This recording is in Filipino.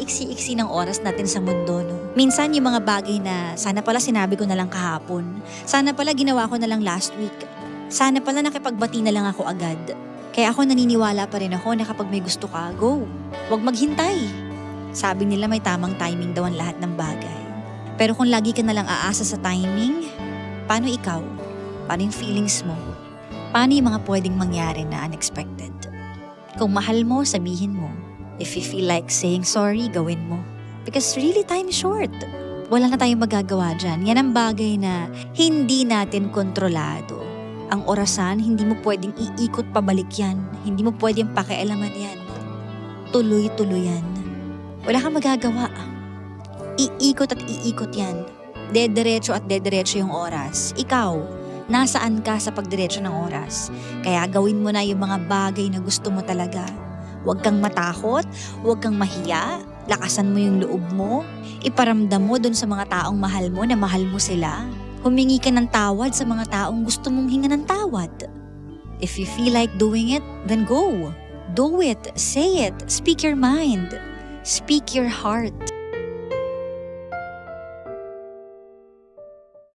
iksi-iksi ng oras natin sa mundo, no? Minsan yung mga bagay na sana pala sinabi ko na lang kahapon. Sana pala ginawa ko na lang last week. Sana pala nakipagbati na lang ako agad. Kaya ako naniniwala pa rin ako na kapag may gusto ka, go. Huwag maghintay. Sabi nila may tamang timing daw ang lahat ng bagay. Pero kung lagi ka na lang aasa sa timing, paano ikaw? Paano yung feelings mo? Paano yung mga pwedeng mangyari na unexpected? Kung mahal mo, sabihin mo. If you feel like saying sorry, gawin mo. Because really, time is short. Wala na tayong magagawa dyan. Yan ang bagay na hindi natin kontrolado. Ang orasan, hindi mo pwedeng iikot pabalik yan. Hindi mo pwedeng pakialaman yan. Tuloy-tuloy yan. Wala kang magagawa. Iikot at iikot yan. Dediretso at dediretso yung oras. Ikaw, nasaan ka sa pagdiretso ng oras? Kaya gawin mo na yung mga bagay na gusto mo talaga. Huwag kang matakot, huwag kang mahiya, lakasan mo yung loob mo, iparamdam mo dun sa mga taong mahal mo na mahal mo sila. Humingi ka ng tawad sa mga taong gusto mong hinga ng tawad. If you feel like doing it, then go. Do it, say it, speak your mind, speak your heart.